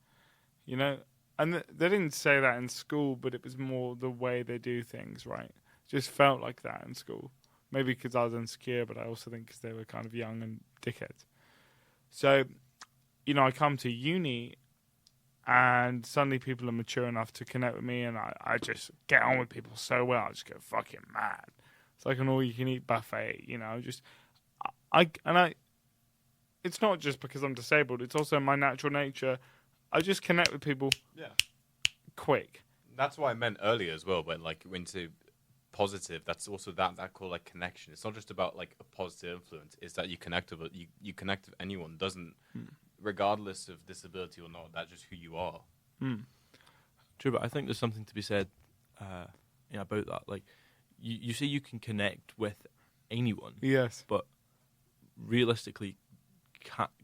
And they didn't say that in school, but it was more the way they do things, right? Just felt like that in school. Maybe because I was insecure, but I also think because they were kind of young and dickheads. So, I come to uni, and suddenly people are mature enough to connect with me, and I just get on with people so well. I just go fucking mad. It's like an all-you-can-eat buffet, It's not just because I'm disabled. It's also my natural nature. I just connect with people. Yeah. Quick. That's what I meant earlier as well. When like went to positive, that's also that called like connection. It's not just about like a positive influence. It's that you connect with you connect with anyone. Doesn't regardless of disability or not. That's just who you are. True, but I think there's something to be said about that. Like you say you can connect with anyone. Yes. But realistically,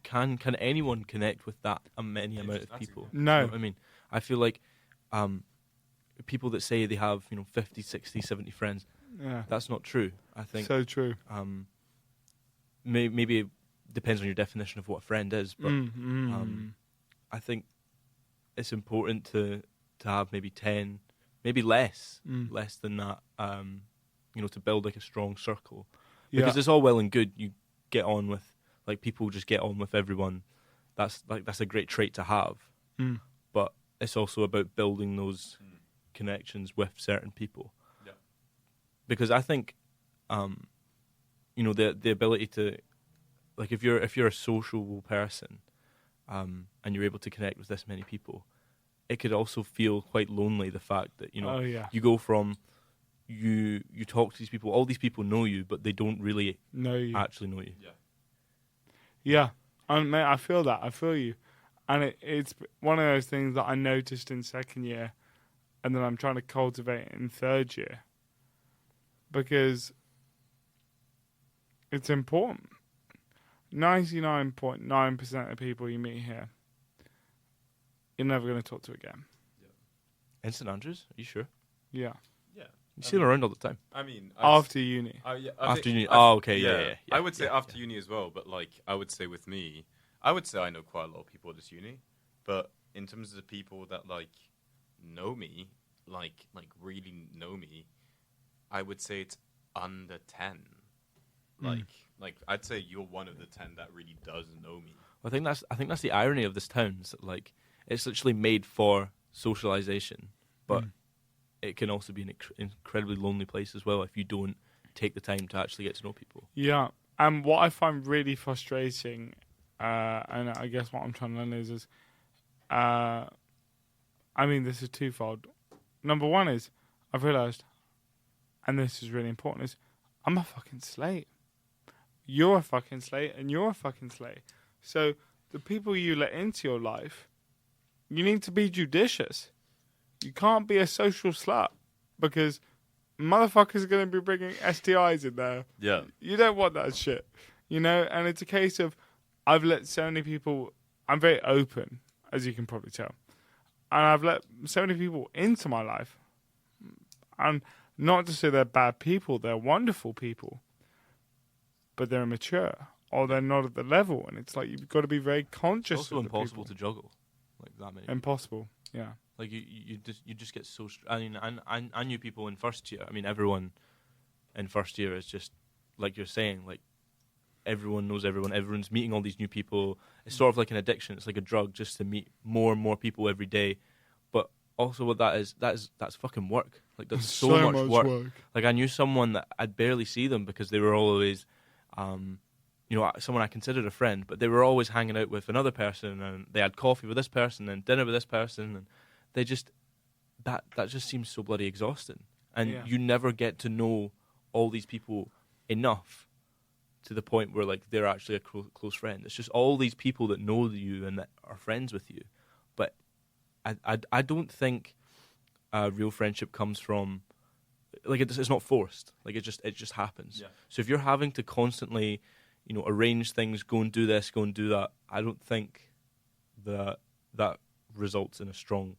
can anyone connect with that many amount of people? No. You know what I mean, I feel like people that say they have 50, 60, 70 friends, that's not true. I think so true. Maybe it depends on your definition of what a friend is, but I think it's important to have maybe 10, maybe less than that, to build like a strong circle. Because it's all well and good, you get on with, like, people just get on with everyone. That's a great trait to have. But it's also about building those connections with certain people. Yeah. Because I think, the ability to, like, if you're a sociable person, and you're able to connect with this many people, it could also feel quite lonely. The fact that you go from you talk to these people, all these people know you, but they don't really actually know you. Yeah, and mate, I feel that. I feel you, and it's one of those things that I noticed in second year, and then I'm trying to cultivate in third year, because it's important. 99.9% of people you meet here, you're never going to talk to again. In St Andrews, are you sure? Yeah. You see them around all the time. I mean, after uni. After uni. Oh, okay, yeah. I would say after uni as well, but like I would say with me, I would say I know quite a lot of people at this uni, but in terms of the people that like know me, like really know me, I would say it's under 10. Like I'd say you're one of the 10 that really does know me. I think that's the irony of this town. Is that, like, it's literally made for socialization, but it can also be an incredibly lonely place as well if you don't take the time to actually get to know people. Yeah, and what I find really frustrating, and I guess what I'm trying to learn is I mean, this is twofold. Number one is, I've realised, and this is really important, is I'm a fucking slate. You're a fucking slate, and you're a fucking slate. So the people you let into your life, you need to be judicious. You can't be a social slut, because motherfuckers are going to be bringing STIs in there. Yeah. You don't want that shit, And it's a case of, I've let so many people, I'm very open, as you can probably tell. And I've let so many people into my life. And not to say they're bad people, they're wonderful people. But they're immature, or they're not at the level. And it's like, you've got to be very conscious. It's also impossible to juggle like that many. Impossible, yeah. Like you just get so. I mean, I knew people in first year. I mean, everyone in first year is just like you're saying. Like, everyone knows everyone. Everyone's meeting all these new people. It's sort of like an addiction. It's like a drug, just to meet more and more people every day. But also, what that's fucking work. Like, that's so much work. Like, I knew someone that I'd barely see them because they were always, someone I considered a friend, but they were always hanging out with another person, and they had coffee with this person and dinner with this person, and they just that just seems so bloody exhausting. And you never get to know all these people enough to the point where, like, they're actually a close friend. It's just all these people that know you and that are friends with you. But I don't think real friendship comes from, like, it's not forced. Like, it just happens. Yeah. So if you're having to constantly, arrange things, go and do this, go and do that, I don't think that results in a strong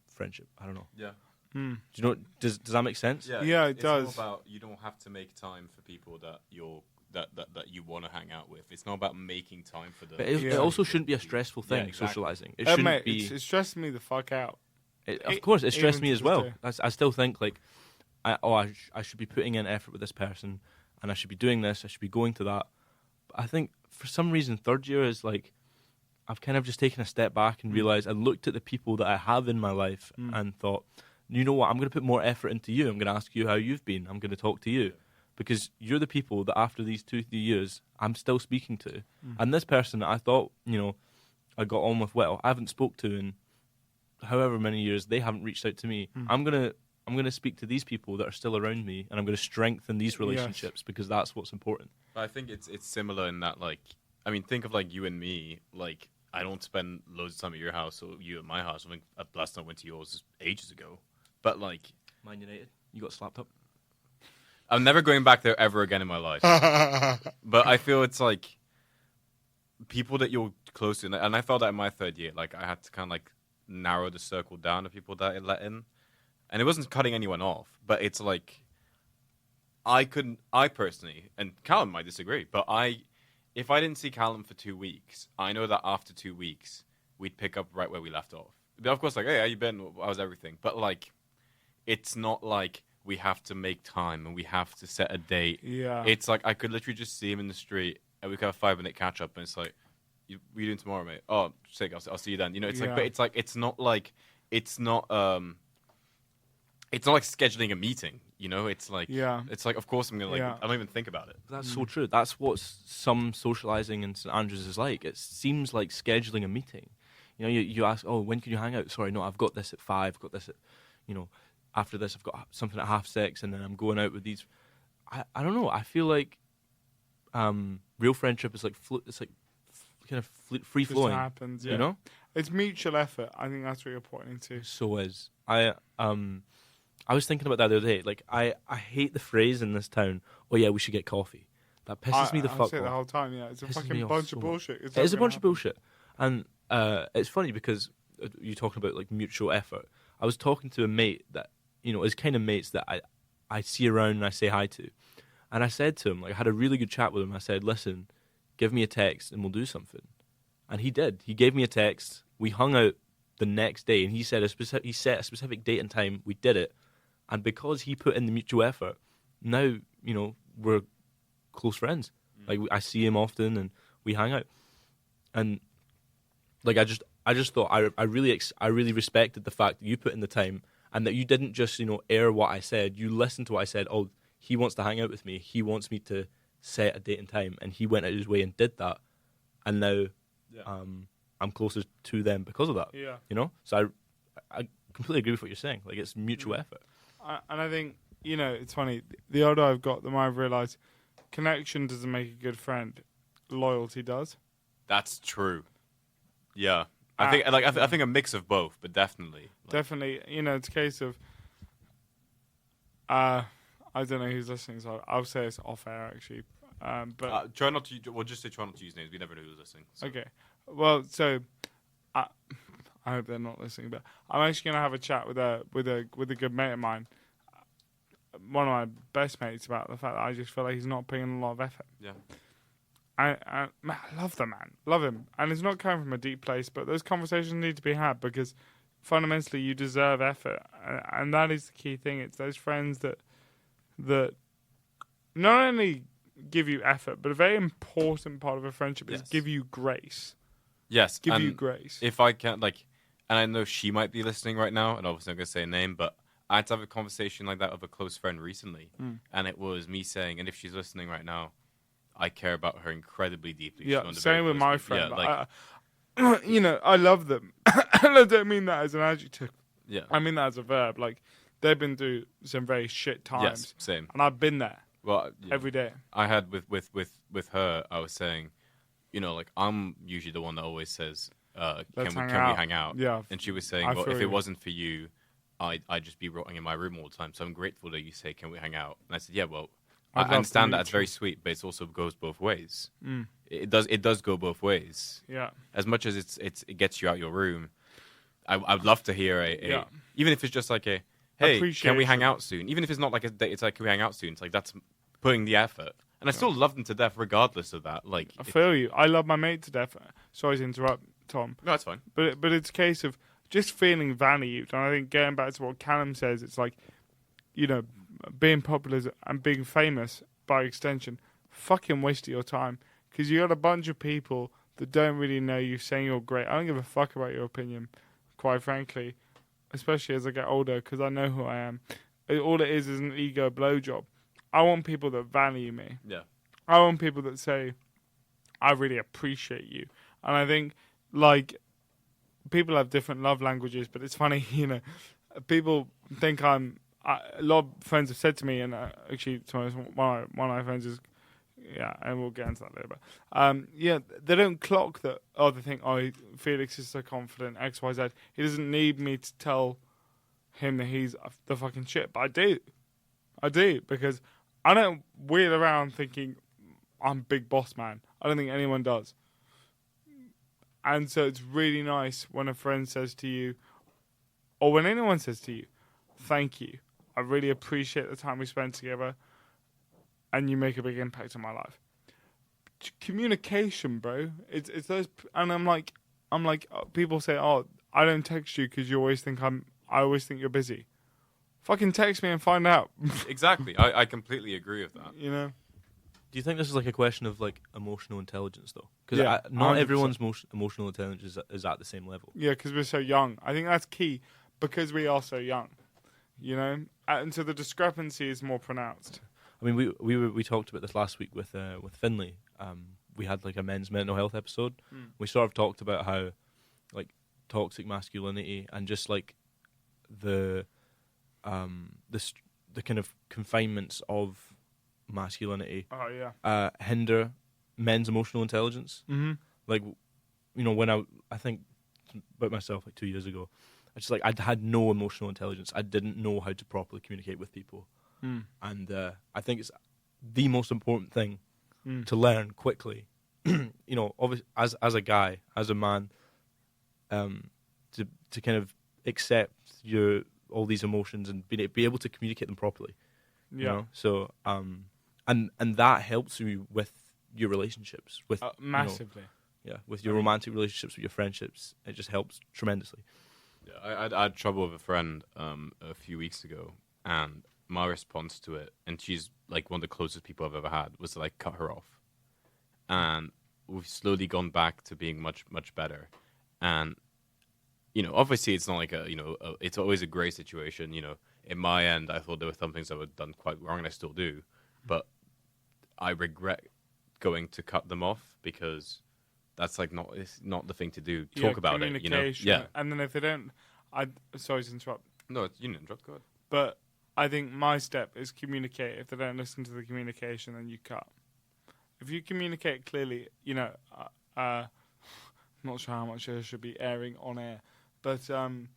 friendship. I don't know. Yeah. Do you know? Does that make sense? Yeah, it does. It's not about, you don't have to make time for people that you want to hang out with. It's not about making time for them. But it also shouldn't be a stressful thing. Exactly. Socializing. It shouldn't be. It's stressing me the fuck out. Of course, it stressed me as well. I still think, like, I should be putting in effort with this person, and I should be doing this. I should be going to that. But I think for some reason, third year is like, I've kind of just taken a step back and realized, I looked at the people that I have in my life and thought, you know what, I'm going to put more effort into you. I'm going to ask you how you've been. I'm going to talk to you. Because you're the people that after these 2-3 years, I'm still speaking to. And this person that I thought, I got on with well, I haven't spoke to in however many years. They haven't reached out to me. I'm gonna speak to these people that are still around me, and I'm gonna strengthen these relationships because that's what's important. But I think it's similar in that, like, I mean, think of like you and me. Like, I don't spend loads of time at your house or you at my house. I think last time I went to yours ages ago. But like, Man United, you got slapped up. I'm never going back there ever again in my life. But I feel it's like people that you're close to, and I felt that in my third year. Like I had to kind of like narrow the circle down of people that I let in, and it wasn't cutting anyone off, but it's like I personally, and Calum might disagree, but if I didn't see Calum for 2 weeks, I know that after 2 weeks we'd pick up right where we left off. But of course, like, hey, how you been? How's everything? But like, it's not like we have to make time and we have to set a date. Yeah. It's like I could literally just see him in the street and we could have a 5-minute catch up, and it's like, what are you doing tomorrow, mate? Oh, sick. I'll see you then. You know, it's like, but it's like it's not like scheduling a meeting. You know, it's like, it's like, of course I'm gonna I don't even think about it. That's so true. That's what some socializing in St Andrews is like. It seems like scheduling a meeting. You know, you ask, oh, when can you hang out? Sorry, no, I've got this at 5. I've got this at, after this I've got something at 6:30, and then I'm going out with these. I don't know. I feel like real friendship is like it's like kind of free flowing. Just happens, you know. It's mutual effort. I think that's what you're pointing to. So is I was thinking about that the other day. Like, I hate the phrase in this town, oh yeah, we should get coffee. That pisses me the fuck off. I say it the whole time, yeah. It's a fucking bunch of bullshit. It is a bunch of bullshit. And it's funny because you're talking about, like, mutual effort. I was talking to a mate that, is kind of mates that I see around and I say hi to. And I said to him, like, I had a really good chat with him. I said, listen, give me a text and we'll do something. And he did. He gave me a text. We hung out the next day, and he set a specific date and time. We did it. And because he put in the mutual effort, now, we're close friends. Like, I see him often and we hang out. And, like, I just thought I really respected the fact that you put in the time and that you didn't just, air what I said. You listened to what I said. Oh, he wants to hang out with me. He wants me to set a date and time. And he went out of his way and did that. And now I'm closer to them because of that. Yeah. So I completely agree with what you're saying. Like, it's mutual effort. And I think, it's funny. The older I've got, the more I've realised connection doesn't make a good friend. Loyalty does. That's true. Yeah. I think a mix of both, but definitely. Definitely. It's a case of, I don't know who's listening, so I'll say it's off air, actually. But try not to, we'll just say try not to use names. We never know who's listening. So. Okay. Well, so I hope they're not listening, but I'm actually going to have a chat with a good mate of mine, one of my best mates, about the fact that I just feel like he's not putting in a lot of effort. Yeah. I love the man, love him, and it's not coming from a deep place, but those conversations need to be had because fundamentally you deserve effort, and that is the key thing. It's those friends that not only give you effort, but a very important part of a friendship is give you grace. Yes, give you grace. If I can't, and I know she might be listening right now, and obviously I'm going to say a name, but I had to have a conversation like that with a close friend recently, and it was me saying, and if she's listening right now, I care about her incredibly deeply. Yeah, same with my friend. Yeah, I love them, and I don't mean that as an adjective. Yeah, I mean that as a verb. Like, they've been through some very shit times. Yes, same. And I've been there. Well, every day. I had with her. I was saying, I'm usually the one that always says, "Can we hang out?" Yeah. And she was saying, "Well, if it wasn't for you, I'd just be rotting in my room all the time. So I'm grateful that you say, can we hang out?" And I said, "Yeah, well, I understand that. It's very sweet, but it also goes both ways. It does go both ways. Yeah. As much as it gets you out your room, I'd love to hear even if it's just like a, hey, can we hang out soon? Even if it's not like a date, it's like, can we hang out soon? It's like, that's putting the effort. And I still love them to death regardless of that. Like, I feel you. I love my mate to death. Sorry to interrupt, Tom. No, that's fine. But it's a case of just feeling valued. And I think getting back to what Calum says, it's like, being popular and being famous by extension, fucking waste of your time. Because you got a bunch of people that don't really know you saying you're great. I don't give a fuck about your opinion, quite frankly. Especially as I get older, because I know who I am. All it is an ego blowjob. I want people that value me. Yeah. I want people that say, I really appreciate you. And I think, people have different love languages, but it's funny, people think a lot of friends have said to me, and actually, one of my friends is, and we'll get into that later. But they don't clock that. Oh, they think, Felix is so confident, X, Y, Z. He doesn't need me to tell him that he's the fucking shit. But I do, because I don't wheel around thinking I'm big boss man. I don't think anyone does. And so it's really nice when a friend says to you, or when anyone says to you, thank you. I really appreciate the time we spent together, and you make a big impact on my life. Communication, bro. It's those, and I'm like, people say, oh, I don't text you because I always think you're busy. Fucking text me and find out. Exactly. I completely agree with that. You know? Do you think this is like a question of like emotional intelligence though? Because Yeah, not 100%. everyone's emotional intelligence is at the same level. Yeah, because we're so young. I think that's key because we are so young. You know? And so the discrepancy is more pronounced. I mean, we talked about this last week with Finlay. We had like a men's mental health episode. We sort of talked about how like toxic masculinity and just like the kind of confinements of masculinity hinder men's emotional intelligence. Mm-hmm. Like, you know, when I think about myself like 2 years ago, I just like I had no emotional intelligence. I didn't know how to properly communicate with people, and I think it's the most important thing to learn quickly. You know, obviously, as a guy, as a man, to kind of accept all these emotions and be able to communicate them properly. Yeah. You know? So and that helps you with your relationships, with massively. You know, with your romantic relationships, with your friendships. It just helps tremendously. Yeah, I had trouble with a friend a few weeks ago, and my response to it, and she's like one of the closest people I've ever had, was to like cut her off. And we've slowly gone back to being much, much better. And, you know, obviously it's not like it's always a grey situation. You know, in my end, I thought there were some things I would have done quite wrong, and I still do. But I regret going to cut them off because that's like it's not the thing to do. Talk about it, you know. Yeah. And then if they don't, sorry to interrupt. No, you didn't interrupt. Go ahead. But I think my step is communicate. If they don't listen to the communication, then you cut. If you communicate clearly, you know, I'm not sure how much I should be airing on air, but I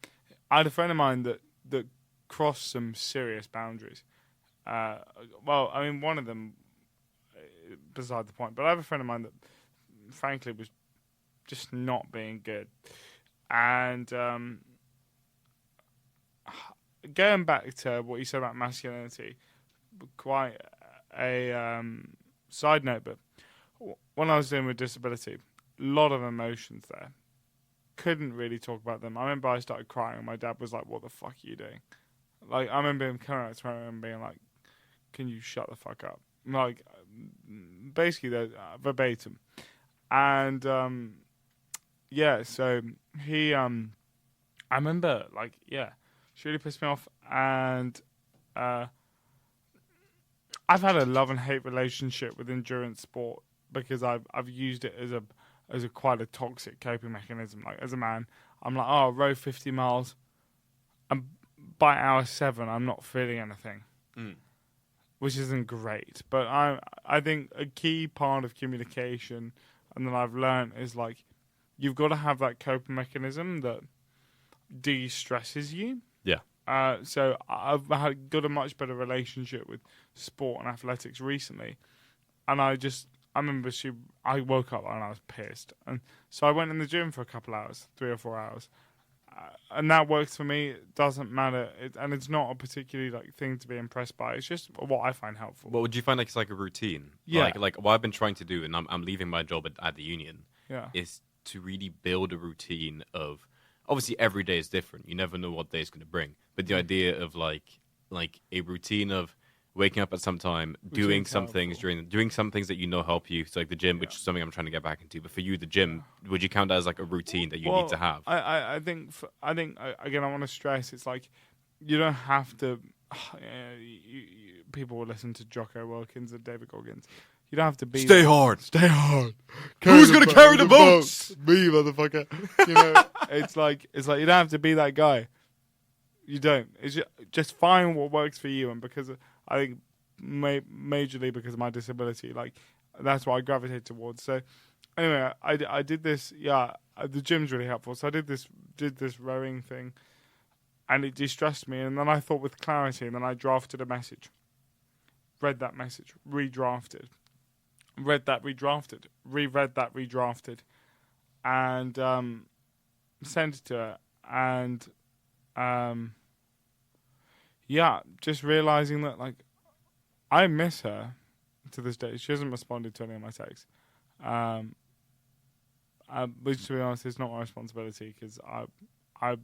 had a friend of mine that crossed some serious boundaries. Well, I mean, one of them, beside the point, but I have a friend of mine that, frankly, was just not being good. And going back to what you said about masculinity, quite a side note, but when I was dealing with disability, a lot of emotions there. Couldn't really talk about them. I remember I started crying and my dad was like, what the fuck are you doing? Like, I remember him coming out to me and being like, can you shut the fuck up? Like, basically, verbatim. And, so he, I remember, like, she really pissed me off. And I've had a love and hate relationship with endurance sport because I've used it as a quite a toxic coping mechanism. Like, as a man, I'm like, oh, row 50 miles. And by hour 7, I'm not feeling anything. Which isn't great. But I think a key part of communication and that I've learned is like you've got to have that coping mechanism that de-stresses you. Yeah. So I've got a much better relationship with sport and athletics recently. And I remember I woke up and I was pissed. And so I went in the gym for a couple hours, 3 or 4 hours. And that works for me. It doesn't matter, and it's not a particularly like thing to be impressed by. It's just what I find helpful. What would you find like it's like a routine? Yeah. Like what I've been trying to do, and I'm leaving my job at the union. Yeah. Is to really build a routine of. Obviously, every day is different. You never know what day is going to bring. But the idea of like a routine of waking up at some time, doing some things doing some things that you know help you. So like the gym, which is something I'm trying to get back into. But for you, the gym, would you count that as like a routine that you need to have? I think again, I want to stress it's like you don't have to. People will listen to Jocko Wilkins and David Goggins. You don't have to be. Stay hard. Who's gonna carry the boats? Me, motherfucker. You know, it's like you don't have to be that guy. You don't. It's just find what works for you, and because I think majorly because of my disability, like that's what I gravitate towards. So anyway, I did this. Yeah, the gym's really helpful. So I did this rowing thing, and it de-stressed me. And then I thought with clarity, and then I drafted a message. read that message, redrafted, read that, redrafted, reread that, redrafted, and sent it to her. And just realizing that, like, I miss her to this day. She hasn't responded to any of my texts. Which, to be honest, is not my responsibility because I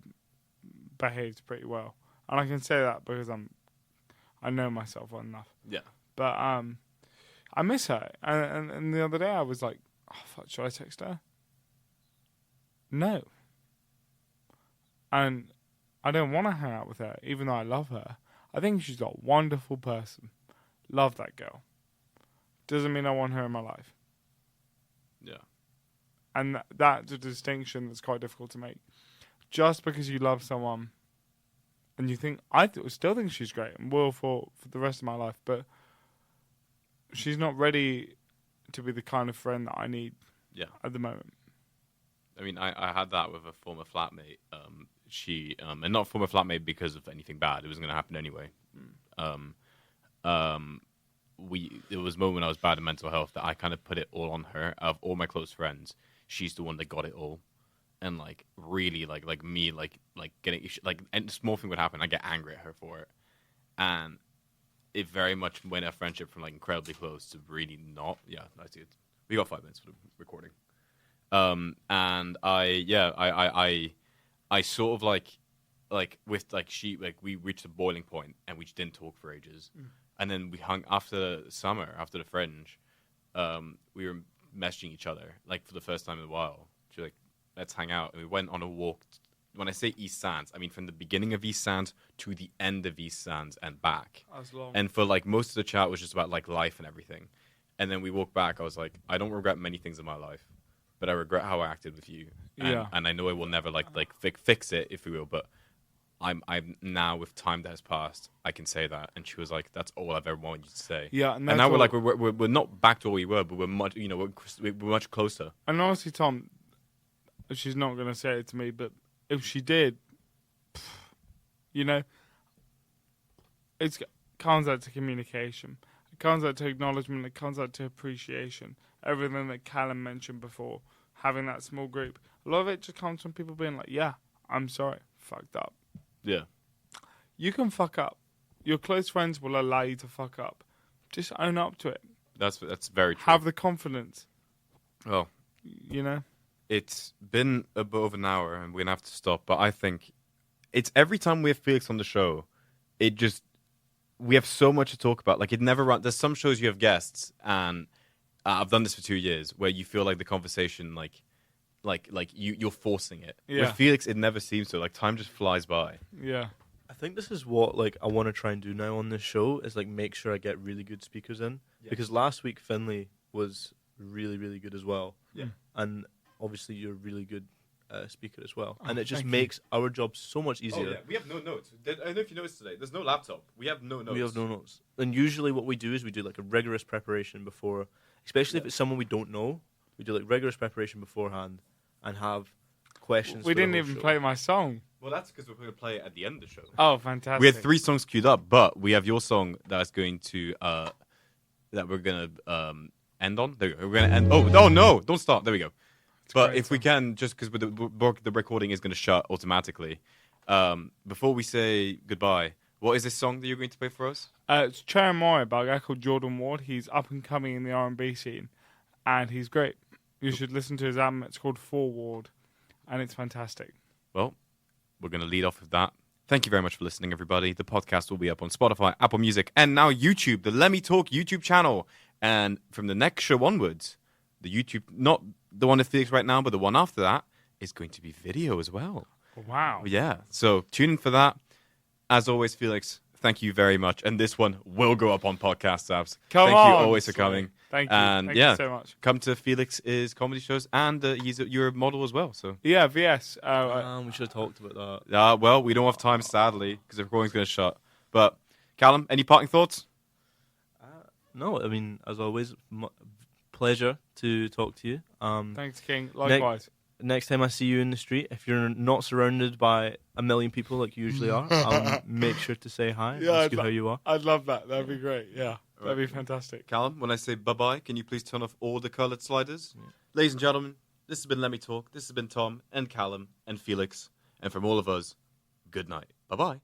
behaved pretty well. And I can say that because I know myself well enough. Yeah. But I miss her. And the other day I was like, oh, fuck, should I text her? No. And I don't want to hang out with her, even though I love her. I think she's a wonderful person. Love that girl. Doesn't mean I want her in my life. Yeah. And that's a distinction that's quite difficult to make. Just because you love someone and you think, still think she's great and will for the rest of my life, but she's not ready to be the kind of friend that I need at the moment. I mean, I had that with a former flatmate. She and not former flatmate because of anything bad. It wasn't going to happen anyway. There was a moment when I was bad in mental health that I kind of put it all on her. Of all my close friends, she's the one that got it all, and like really like me like getting like, and a small thing would happen, I get angry at her for it, and it very much went a friendship from like incredibly close to really not. Yeah, I see it. We got 5 minutes for the recording. And I sort of like with like we reached a boiling point and we just didn't talk for ages. And then we hung after summer, after the Fringe, we were messaging each other like for the first time in a while. She's like, let's hang out. And we went on a walk. When I say East Sands, I mean from the beginning of East Sands to the end of East Sands and back. That's long. And for like most of the chat was just about like life and everything. And then we walked back. I was like, I don't regret many things in my life, but I regret how I acted with you. And, and I know I will never like fix it, if we will. But I'm now, with time that has passed, I can say that. And she was like, "That's all I've ever wanted you to say." Yeah, and now we're like we're not back to where we were, but we're much we're much closer. And honestly, Tom, she's not gonna say it to me, but if she did, it comes out to communication. It comes out to acknowledgement. It comes out to appreciation. Everything that Calum mentioned before, having that small group. A lot of it just comes from people being like, yeah, I'm sorry, fucked up. Yeah. You can fuck up. Your close friends will allow you to fuck up. Just own up to it. That's very true. Have the confidence. Well, it's been above an hour and we're going to have to stop. But I think it's every time we have Felix on the show, we have so much to talk about. Like, it never runs. There's some shows you have guests, and I've done this for 2 years, where you feel like the conversation, like you're forcing it. Yeah. With Felix, it never seems to. Like, time just flies by. Yeah. I think this is what like I want to try and do now on this show is like make sure I get really good speakers in, because last week Finlay was really, really good as well. Yeah. And obviously you're a really good speaker as well, and it just makes our job so much easier. Oh, yeah. We have no notes. I don't know if you noticed today. There's no laptop. We have no notes. We have no notes. And usually what we do is we do like a rigorous preparation before, especially if it's someone we don't know. We do like rigorous preparation beforehand and have questions. We didn't even play my song. Well, that's because we're going to play it at the end of the show. Oh, fantastic. We had 3 songs queued up, but we have your song that's going to that we're going to end on. There we go. We're going to end. Oh no! Don't start. There we go. But if we can, just because the recording is going to shut automatically, before we say goodbye, what is this song that you're going to play for us? It's Cherry Moore by a guy called Jordan Ward. He's up and coming in the R&B scene, and he's great. You should listen to his album. It's called Forward, and it's fantastic. Well, we're going to lead off with that. Thank you very much for listening, everybody. The podcast will be up on Spotify, Apple Music, and now YouTube, the Let Me Talk YouTube channel. And from the next show onwards, the YouTube, not the one that Felix right now, but the one after that is going to be video as well. Wow. Yeah. So tune in for that. As always, Felix, thank you very much. And this one will go up on podcast apps. Thank you always for coming. Thank you. And Thank you so much. Come to Felix's comedy shows, and you're a model as well. So yeah, VS. We should have talked about that. Well, we don't have time, sadly, because the recording's going to shut. But Calum, any parting thoughts? No, I mean, as always, pleasure to talk to you. Thanks, King. Likewise. Next time I see you in the street, if you're not surrounded by a million people like you usually are, make sure to say hi. Yeah, ask you how you are. I'd love that. That'd be great. Yeah. That'd be fantastic. Callum, when I say bye-bye, can you please turn off all the coloured sliders? Yeah. Ladies and gentlemen, this has been Let Me Talk. This has been Tom and Callum and Felix. And from all of us, good night. Bye-bye.